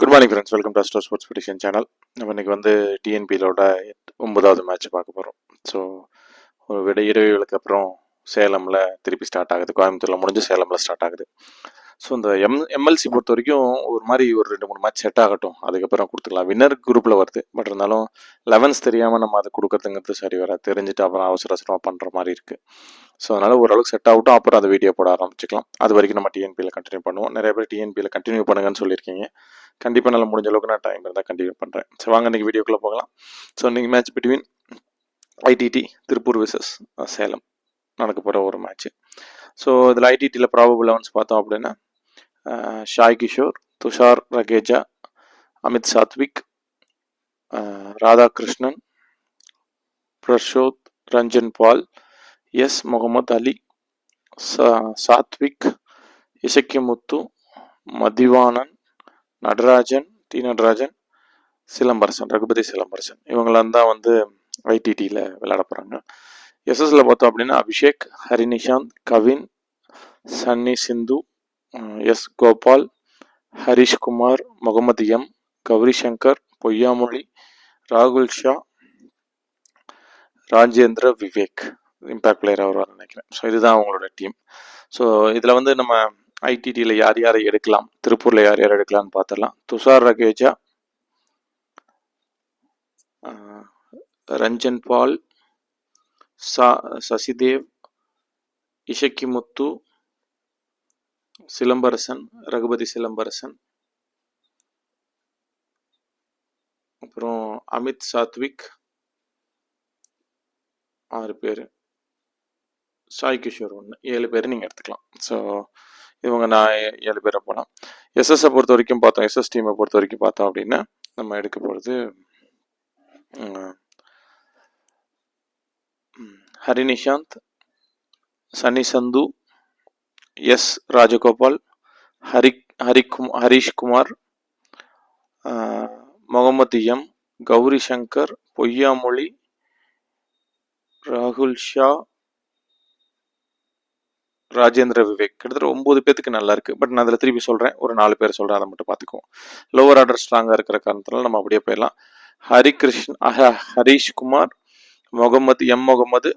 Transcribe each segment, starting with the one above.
Good morning friends, welcome to astro sports prediction channel. நம்ம இன்னைக்கு வந்து டிஎன்பியிலோட 9வது மேட்ச் பார்க்க போகிறோம். ஸோ ஒரு இடைவேளைக்கு அப்புறம் சேலமில் திருப்பி ஸ்டார்ட் ஆகுது. கோயம்புத்தூரில் முடிஞ்சு சேலமில் ஸ்டார்ட் ஆகுது. ஸோ இந்த எம்எல்சி பொறுத்த வரைக்கும் ஒரு மாதிரி ஒரு 2-3 மேட்ச் செட் ஆகட்டும், அதுக்கப்புறம் கொடுத்துக்கலாம். வின்னர் குரூப்பில் வருது, பட் இருந்தாலும் 11th தெரியாமல் நம்ம அதை கொடுக்கறதுங்கிறது சரி வராது. தெரிஞ்சுட்டு அப்புறம் அவசரமாக பண்ணுற மாதிரி இருக்குது. ஸோ அதனால் ஓரளவுக்கு செட் ஆகட்டும், அப்புறம் அந்த வீடியோ போட ஆரம்பிச்சிக்கலாம். அது வரைக்கும் நம்ம டிஎன்பியில் கண்டினியூ பண்ணுவோம். நிறைய பேர் டிஎன்பியில் கண்டினியூ பண்ணுங்கன்னு சொல்லியிருக்கீங்க. கண்டிப்பாக நல்லா முடிஞ்ச அளவுக்கு நான் டைம் இருந்தால் கண்டினியூ பண்ணுறேன். ஸோ வாங்க இன்றைக்கி வீடியோக்குள்ளே போகலாம். ஸோ இன்றைக்கி மேட்ச் பிட்வீன் ஐடிடி திருப்பூர் விசஸ் சேலம் நடக்க போகிற ஒரு மேட்ச்சு. ஸோ இதில் ஐடிடியில் ப்ராபபிள் 11 பார்த்தோம் அப்படின்னா ஷாய் கிஷோர், துஷார் ரகேஜா, அமித் சாத்விக், ராதாகிருஷ்ணன், பிரஷோத், ரஞ்சன் பால், எஸ் முகமது அலி, சாத்விக், இசக்கிமுத்து, மதிவானன், நடராஜன், டி நடராஜன், சிலம்பரசன், ரகுபதி சிலம்பரசன், இவங்களாம் தான் வந்து ஐடிடியில் விளையாட போகிறாங்க. எஸ்எஸ்ல பார்த்தோம் அப்படின்னா அபிஷேக், ஹரிநிஷாந்த், கவின், சன்னி சிந்து, எஸ் கோபால், ஹரிஷ்குமார், முகமது எம், கௌரி சங்கர், பொய்யாமொழி, ராகுல் ஷா, ராஜேந்திர விவேக். இம்பேக்ட் பிளேயர் வருவார் நினைக்கிறேன். ஸோ இதுதான் அவங்களோட டீம். ஸோ இதில் வந்து நம்ம ஐடிடியில் யார் யாரை எடுக்கலாம், திருப்பூரில் யார் யார் எடுக்கலாம்னு பார்த்துடலாம். துஷார் ரகேஜா, ரஞ்சன் பால், சசிதேவ், இசக்கிமுத்து, சிலம்பரசன், ரகுபதி சிலம்பரசன், அப்புறம் அமித் சாத்விக், 6 பேர், சாய் கிஷோர் 1, 7 பேர் நீங்கள் எடுத்துக்கலாம். ஸோ இவங்க நான் 7 பேரை போகலாம். எஸ்எஸ்ஸை பொறுத்த வரைக்கும் பார்த்தோம், எஸ்எஸ் டீமை பொறுத்த வரைக்கும் பார்த்தோம் அப்படின்னா நம்ம எடுக்க போகிறது ஹரிநிஷாந்த், சன்னி சந்து, எஸ் ராஜகோபால், ஹரிஷ்குமார், முகமது எம், கௌரி சங்கர், பொய்யாமொழி, ராகுல் ஷா, ராஜேந்திர விவேக். கிட்டத்தட்ட 9 பேத்துக்கு நல்லா இருக்கு. பட் நான் அதில் திருப்பி சொல்றேன், ஒரு 4 பேர் சொல்றேன், அதை மட்டும் பார்த்துக்குவோம். லோவர் ஆர்டர் ஸ்ட்ராங்கா இருக்கிற காரணத்தினால நம்ம அப்படியே போயிடலாம். ஹரிஷ்குமார், முகமது,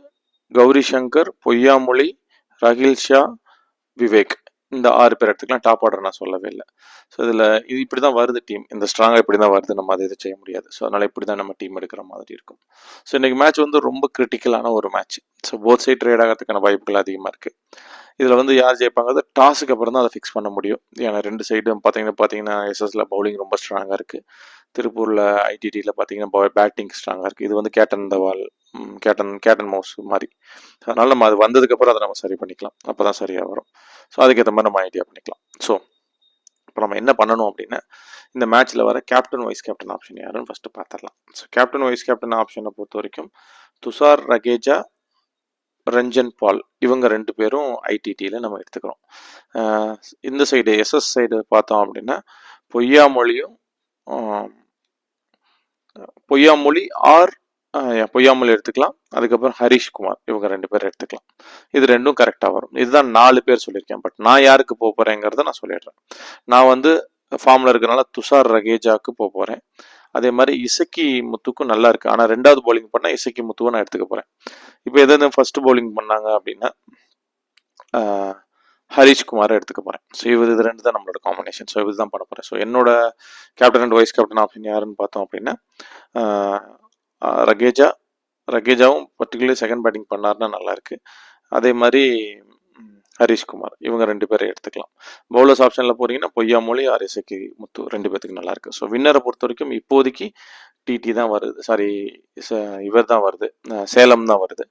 கௌரி சங்கர், பொய்யாமொழி, ராகில் ஷா, விவேக், இந்த 6 பேர் எடுத்துக்கலாம். டாப் ஆர்டர் நான் சொல்லவே இல்லை. ஸோ இதில் இது இப்படி தான் வருது டீம், இந்த ஸ்ட்ராங்காக இப்படி தான் வருது. நம்ம அதை இது செய்ய முடியாது. ஸோ அதனால் இப்படி தான் நம்ம டீம் எடுக்கிற மாதிரி இருக்கும். ஸோ இன்றைக்கி மேட்ச் வந்து ரொம்ப கிரிட்டிக்கலான ஒரு match. So both side trade ஆகிறதுக்கான வாய்ப்புகள் அதிகமாக இருக்குது. இதில் வந்து யார் ஜெயிப்பாங்க டாஸுக்கு அப்புறம் தான் அதை ஃபிக்ஸ் பண்ண முடியும். ஏன்னா 2 சைடும் பார்த்தீங்கன்னா எஸ்எஸ்ல பவுலிங் ரொம்ப ஸ்ட்ராங்காக இருக்குது. திருப்பூரில் ஐடிடியில் பார்த்தீங்கன்னா பேட்டிங் ஸ்ட்ராங்காக இருக்குது. இது வந்து கேட்டன் மவுஸ் மாதிரி. அதனால் நம்ம அது வந்ததுக்கப்புறம் அதை நம்ம சரி பண்ணிக்கலாம். அப்போ தான் சரியாக வரும். ஸோ அதுக்கேற்ற மாதிரி நம்ம ஐடியா பண்ணிக்கலாம். ஸோ இப்போ நம்ம என்ன பண்ணணும் அப்படின்னா, இந்த மேட்ச்சில் வர கேப்டன் வைஸ் கேப்டன் ஆப்ஷன் யாருன்னு ஃபஸ்ட்டு பார்த்துடலாம். ஸோ கேப்டன் வைஸ் கேப்டன் ஆப்ஷனை பொறுத்த வரைக்கும் துஷார் ரகேஜா, ரஞ்சன் பால், இவங்க 2 பேரும் ஐடிடியில் நம்ம எடுத்துக்கிறோம். இந்த சைடு எஸ்எஸ் சைடு பார்த்தோம் அப்படின்னா பொய்யாமொழி பொய்யாமொழி எடுத்துக்கலாம். அதுக்கப்புறம் ஹரிஷ்குமார், இவங்க 2 பேர் எடுத்துக்கலாம். இது 2ம் கரெக்டாக வரும். இதுதான் 4 பேர் சொல்லியிருக்கேன். பட் நான் யாருக்கு போக போகிறேங்கிறத நான் சொல்லிடுறேன். நான் வந்து ஃபார்மில் இருக்கிறனால துஷார் ரகேஜாவுக்கு போக போகிறேன். அதே மாதிரி இசக்கி முத்துக்கும் நல்லா இருக்கு. ஆனால் 2வது பவுலிங் பண்ணால் இசக்கி முத்துவை நான் எடுத்துக்க போகிறேன். இப்போ எதாவது ஃபர்ஸ்ட் பவுலிங் பண்ணாங்க அப்படின்னா ஹரிஷ்குமாரை எடுத்துக்க போகிறேன். ஸோ இது 2 தான் நம்மளோட காம்பினேஷன். ஸோ இது தான் பண்ண போகிறேன். ஸோ என்னோட captain and vice captain option யாருன்னு பார்த்தோம் அப்படின்னா ரகேஜாவும் பர்டிகுலர்லி செகண்ட் பேட்டிங் பண்ணாருன்னா நல்லா இருக்கு. அதே மாதிரி ஹரிஷ்குமார், இவங்க 2 பேரை எடுத்துக்கலாம். பவுலர்ஸ் ஆப்ஷனில் போறீங்கன்னா பொய்யாமொழி, இசக்கி முத்து 2 பேத்துக்கு நல்லா இருக்கு. ஸோ வின்னரை பொறுத்த வரைக்கும் இப்போதைக்கு டிடி தான் வருது. இவர் தான் வருது, சேலம் தான் வருது.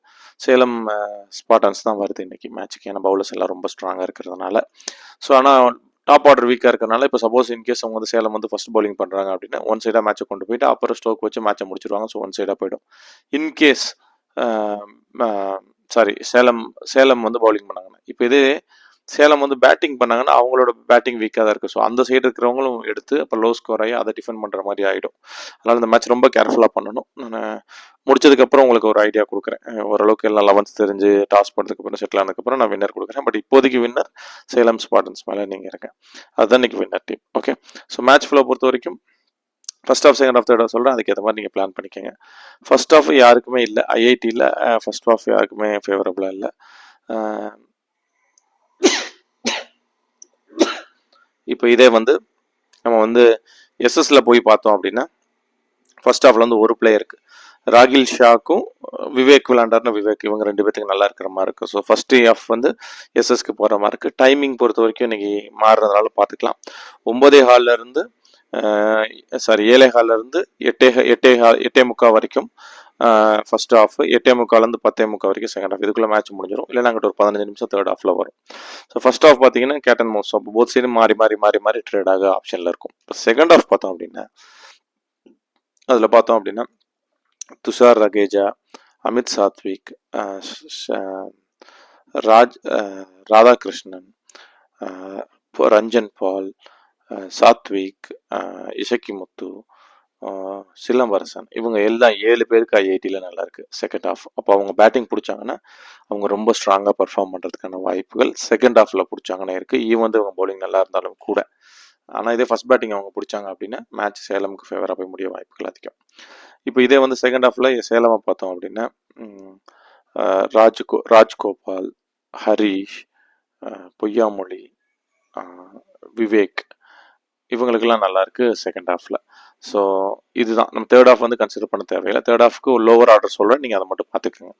சேலம் ஸ்பாட்டன்ஸ் தான் வருது இன்னைக்கு மேட்சுக்கு. ஏன்னா பவுலர்ஸ் எல்லாம் ரொம்ப ஸ்ட்ராங்காக இருக்கிறதுனால. ஸோ ஆனால் டாப் ஆர்டர் வீக்காக இருக்கிறனால இப்போ சப்போஸ் இன்கேஸ் அவங்க வந்து சேலம் வந்து ஃபர்ஸ்ட் பவுலிங் பண்ணுறாங்க அப்படின்னா ஒன் சைடாக மேட்சை கொண்டு போயிட்டு அப்புறம் ஸ்ட்ரோக் வச்சு மேட்சை முடிச்சிருவாங்க. ஸோ ஒன் சைடாக போயிடும். இன்கேஸ் சேலம் வந்து பவுலிங் பண்ணாங்கன்னா, இப்போ இதே சேலம் வந்து பேட்டிங் பண்ணாங்கன்னா அவங்களோட பேட்டிங் வீக்காக தான் இருக்குது. ஸோ அந்த சைடு இருக்கிறவங்களும் எடுத்து அப்போ லோ ஸ்கோர் ஆகி அதை டிஃபெண்ட் பண்ணுற மாதிரி ஆகிடும். அதனால் இந்த மேட்ச் ரொம்ப கேர்ஃபுல்லாக பண்ணணும். நான் முடிச்சதுக்கப்புறம் உங்களுக்கு ஒரு ஐடியா கொடுக்குறேன். ஓரளவுக்கு எல்லாம் 11th தெரிஞ்சு டாஸ் போட்டதுக்கப்புறம் செட்டில் ஆனதுக்கப்புறம் நான் வின்னர் கொடுக்குறேன். பட் இப்போதைக்கு வின்னர் சேலம் ஸ்பார்டன்ஸ் மேலே நீங்கள் இருக்கேன். அதுதான் இன்னைக்கு winner team. Okay, so match ஃபுல்லாக பொறுத்த வரைக்கும் first half, second half, third half சொல்கிறேன். அதுக்கேற்ற மாதிரி நீங்கள் பிளான் பண்ணிக்கோங்க. ஃபர்ஸ்ட் ஆஃப் யாருக்குமே இல்லை, ஐஐடியில் ஃபர்ஸ்ட் ஆஃப் யாருக்குமே ஃபேவரபுளாக இல்லை. இப்போ இதே வந்து நம்ம வந்து எஸ்எஸ்ல போய் பார்த்தோம் அப்படின்னா ஃபர்ஸ்ட் ஆஃப்ல வந்து ஒரு பிளேயருக்கு ராகில் ஷாக்கும் விவேக் விளாண்டார்னு விவேக், இவங்க 2 பேத்துக்கு நல்லா இருக்கிற மாதிரி இருக்கு. ஸோ ஃபர்ஸ்ட் ஆஃப் வந்து எஸ்எஸ்க்கு போகிற மாதிரி இருக்கு. டைமிங் பொறுத்த வரைக்கும் இன்னைக்கு மாறுறதுனால பார்த்துக்கலாம். 9:15 இருந்து 7:15 இருந்து 8:45 வரைக்கும் ஃபர்ஸ்ட் ஆஃப், 8:45 10:45 வரைக்கும் செகண்ட் ஆஃப். இதுக்குள்ள மேட்ச் முடிஞ்சிடும். இல்லை நாங்கள் ஒரு 15 நிமிஷம் தேர்ட் ஆஃப்ல வரும். ஸோ ஃபர்ஸ்ட் ஆஃப் பார்த்தீங்கன்னா கேட் அண்ட் மவுஸ், அப்போ போத் சைடும் மாறி மாறி மாறி மாறி ட்ரேட் ஆக ஆப்ஷனில் இருக்கும். இப்போ செகண்ட் ஆஃப் பார்த்தோம் அப்படின்னா அதில் பார்த்தோம் அப்படின்னா துஷார் ரகேஜா, அமித் சாத்விக், ராதாகிருஷ்ணன், ரஞ்சன் பால், சாத்விக், இசக்கி முத்து, சிலம்பரசன், இவங்க எல்லாம் 7 பேருக்கு ஐஐடியில் நல்லா இருக்கு செகண்ட் ஆஃப். அப்போ அவங்க பேட்டிங் பிடிச்சாங்கன்னா அவங்க ரொம்ப ஸ்ட்ராங்காக பர்ஃபார்ம் பண்ணுறதுக்கான வாய்ப்புகள் செகண்ட் ஆஃப்ல பிடிச்சாங்கன்னா இருக்கு. ஈவன் அவங்க பவுலிங் நல்லா இருந்தாலும் கூட. ஆனால் இதே ஃபர்ஸ்ட் பேட்டிங் அவங்க பிடிச்சாங்க அப்படின்னா மேட்ச் சேலமுக்கு ஃபேவராக போய் முடிய வாய்ப்புகள் அதிகம். இப்போ இதே வந்து செகண்ட் ஆஃப்ல சேலமை பார்த்தோம் அப்படின்னா ராஜ்கோபால், ஹரீஷ், பொய்யாமொழி, விவேக், இவங்களுக்கெல்லாம் நல்லா இருக்கு செகண்ட் ஆஃப்ல. ஸோ இதுதான் நம்ம தேர்ட் ஆஃப் வந்து கன்சிடர் பண்ண தேவையில்லை. தேர்ட் ஆஃப்க்கு ஒரு லோவர் ஆர்டர் சொல்கிறேன், நீங்கள் அதை மட்டும் பார்த்துக்கோங்க.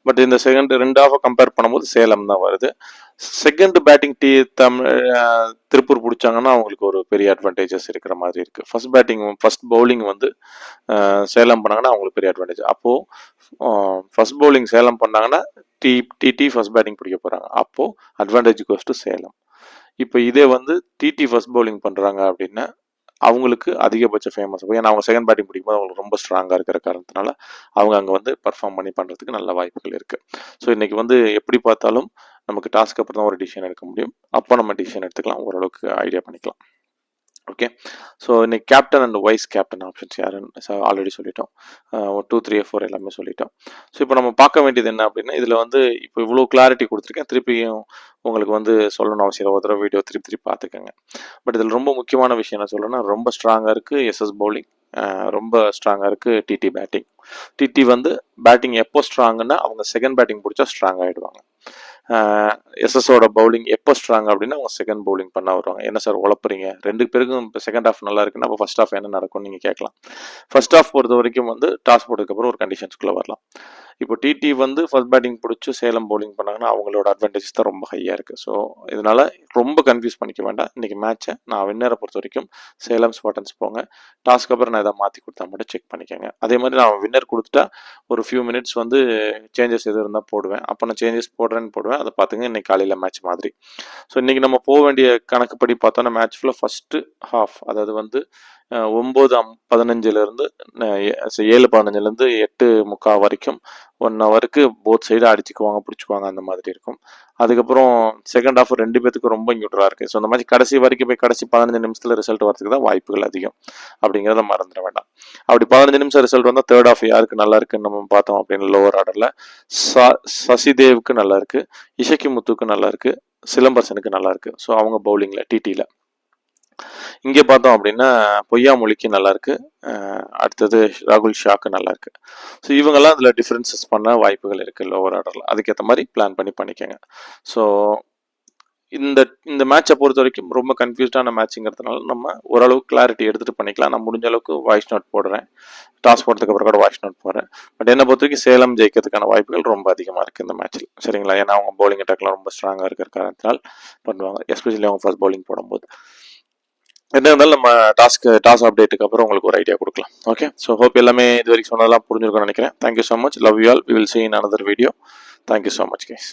பட் இந்த ரெண்டு ஆஃபை கம்பேர் பண்ணும்போது சேலம் தான் வருது. செகண்ட் பேட்டிங் திருப்பூர் பிடிச்சாங்கன்னா அவங்களுக்கு ஒரு பெரிய அட்வான்டேஜஸ் இருக்கிற மாதிரி இருக்கு. ஃபர்ஸ்ட் பவுலிங் வந்து சேலம் பண்ணாங்கன்னா அவங்களுக்கு பெரிய அட்வான்டேஜ். அப்போ ஃபர்ஸ்ட் பவுலிங் சேலம் பண்ணாங்கன்னா டிடி ஃபர்ஸ்ட் பேட்டிங் பிடிக்க போறாங்க. அப்போ அட்வான்டேஜ் கோஸ் டு சேலம். இப்போ இதே வந்து டிடி ஃபர்ஸ்ட் பவுலிங் பண்றாங்க அப்படின்னா அவங்களுக்கு அதிகபட்ச ஃபேமஸ். ஏன்னா அவங்க செகண்ட் பேட்டிங் பிடிக்கும்போது அவங்களுக்கு ரொம்ப ஸ்ட்ராங்காக இருக்கிற காரணத்தினால அவங்க அங்கே வந்து பர்ஃபார்ம் பண்ணி பண்ணுறதுக்கு நல்ல வாய்ப்புகள் இருக்குது. ஸோ இன்னைக்கு வந்து எப்படி பார்த்தாலும் நமக்கு டாஸ்க்கு அப்புறம் தான் ஒரு டிசிஷன் எடுக்க முடியும். அப்போ நம்ம டிசிஷன் எடுத்துக்கலாம், ஓரளவுக்கு ஐடியா பண்ணிக்கலாம். ஓகே, ஸோ இன்னைக்கு captain and vice captain options யாருன்னு ஆல்ரெடி சொல்லிட்டோம். 2, 3, 4 எல்லாமே சொல்லிட்டோம். ஸோ இப்போ நம்ம பார்க்க வேண்டியது என்ன அப்படின்னா இதில் வந்து இப்போ இவ்வளோ கிளாரிட்டி கொடுத்துருக்கேன். திருப்பியும் உங்களுக்கு வந்து சொல்லணும் அவசியம் இல்லை. ஒரு தடவை வீடியோ திருப்பி பார்த்துக்கோங்க. பட் இதில் ரொம்ப முக்கியமான விஷயம் என்ன சொல்லணும்னா ரொம்ப ஸ்ட்ராங்காக இருக்குது எஸ்எஸ் பவுலிங், ரொம்ப ஸ்ட்ராங்காக இருக்குது டிடி பேட்டிங். டிடி வந்து பேட்டிங் எப்போ ஸ்ட்ராங்குன்னா அவங்க செகண்ட் பேட்டிங் பிடிச்சா ஸ்ட்ராங் ஆகிடுவாங்க. எஸ்எஸோட பவுலிங் எப்போ ஸ்ட்ராங் அப்படின்னா அவங்க செகண்ட் பவுலிங் பண்ண வருவாங்க. என்ன சார் உழப்புறீங்க, 2 பேருக்கும் இப்போ செகண்ட் ஆஃப் நல்லா இருக்குன்னா அப்போ ஃபர்ஸ்ட் ஆஃப் என்ன நடக்கும்னு நீங்கள் கேட்கலாம். ஃபர்ஸ்ட் ஆஃப் பொறுத்த வரைக்கும் வந்து டாஸ் போட்டதுக்கப்புறம் ஒரு கண்டிஷன்ஸ்குள்ளே வரலாம். இப்போ டிடி வந்து ஃபர்ஸ்ட் பேட்டிங் பிடிச்சி சேலம் பவுலிங் பண்ணாங்கன்னா அவங்களோட அட்வான்டேஜஸ் தான் ரொம்ப ஹையாக இருக்குது. ஸோ இதனால ரொம்ப கன்ஃபியூஸ் பண்ணிக்க வேண்டாம். இன்னைக்கு மேட்சை நான் வின்னரை பொறுத்த வரைக்கும் சேலம் ஸ்பார்டன்ஸ் போங்க. டாஸ்க்கு அப்புறம் நான் எதாவது மாற்றி கொடுத்தா மட்டும் செக் பண்ணிக்கோங்க. அதே மாதிரி நான் வின்னர் கொடுத்துட்டா ஒரு ஃபியூ மினிட்ஸ் வந்து சேஞ்சஸ் எது இருந்தால் போடுவேன். அப்போ நான் சேஞ்சஸ் போடுறேன்னு போடுவேன். அதை பார்த்துங்க இன்னைக்கு காலையில் மேட்ச் மாதிரி. ஸோ இன்னைக்கு நம்ம போக வேண்டிய கணக்குப்படி பார்த்தோன்னா மேட்ச் ஃபுல்லாக ஃபர்ஸ்ட் ஹாஃப், அதாவது வந்து 9:15 7:15 8:45 வரைக்கும் 1 ஹவருக்கு போத் சைடு அடிச்சுக்குவாங்க, பிடிச்சிக்குவாங்க, அந்த மாதிரி இருக்கும். அதுக்கப்புறம் செகண்ட் ஹாஃப் 2 பேத்துக்கு ரொம்ப நியூட்ரலாக இருக்குது. ஸோ அந்த மாதிரி கடைசி வரைக்கும் போய் கடைசி 15 நிமிஷத்தில் ரிசல்ட் வரதுக்கு தான் வாய்ப்புகள் அதிகம் அப்படிங்கிறத மறந்துட வேண்டாம். அப்படி 15 நிமிஷம் ரிசல்ட் வந்தால் தேர்ட் ஹாஃப் யாருக்கு நல்லா இருக்குன்னு நம்ம பார்த்தோம் அப்படின்னு லோவர் ஆர்டரில் சசிதேவுக்கு நல்லா இருக்கு, இசக்கி முத்துக்கு நல்லா இருக்கு, சிலம்பரசனுக்கு நல்லா இருக்கு. ஸோ அவங்க பவுலிங்கில் டிடியில். இங்கே பார்த்தோம் அப்படின்னா பொய்யாமொழிக்கு நல்லா இருக்கு, அடுத்தது ராகுல் ஷாக்கு நல்லா இருக்கு. ஸோ இவங்கெல்லாம் அதில் டிஃப்ரென்சஸ் பண்ண வாய்ப்புகள் இருக்கு லோவர் ஆர்டரில். அதுக்கேற்ற மாதிரி பிளான் பண்ணிக்கோங்க. ஸோ இந்த மேட்சை பொறுத்த வரைக்கும் ரொம்ப கன்ஃபியூஸ்டான மேட்சுங்கிறதுனால நம்ம ஓரளவுக்கு கிளாரிட்டி எடுத்துகிட்டு பண்ணிக்கலாம். நான் முடிஞ்ச அளவுக்கு வாய்ஸ் நோட் போடுறேன், டாஸ் போடுறதுக்கு அப்புறம் கூட வாய்ஸ் நோட் போடுறேன். பட் என்னை பொறுத்த வரைக்கும் சேலம் ஜெயிக்கிறதுக்கான வாய்ப்புகள் ரொம்ப அதிகமாக இருக்குது இந்த மேட்ச்சில். சரிங்களா? ஏன்னா அவங்க பவுலிங் அட்டாக்லாம் ரொம்ப ஸ்ட்ராங்காக இருக்கிற காரணத்தினால் பண்ணுவாங்க, எஸ்பெஷலி அவங்க ஃபர்ஸ்ட் பவுலிங் போடும்போது. என்ன இருந்தாலும் நம்ம டாஸ் அப்டேட்டுக்கு அப்புறம் உங்களுக்கு ஒரு ஐடியா கொடுக்கலாம். ஓகே, ஸோ ஹோப் எல்லாமே இது வரைக்கும் சொன்னதெல்லாம் புரிஞ்சிருக்கும்னு நினைக்கிறேன். Thank you so much, love you all, we will see in another video. Thank you so much guys.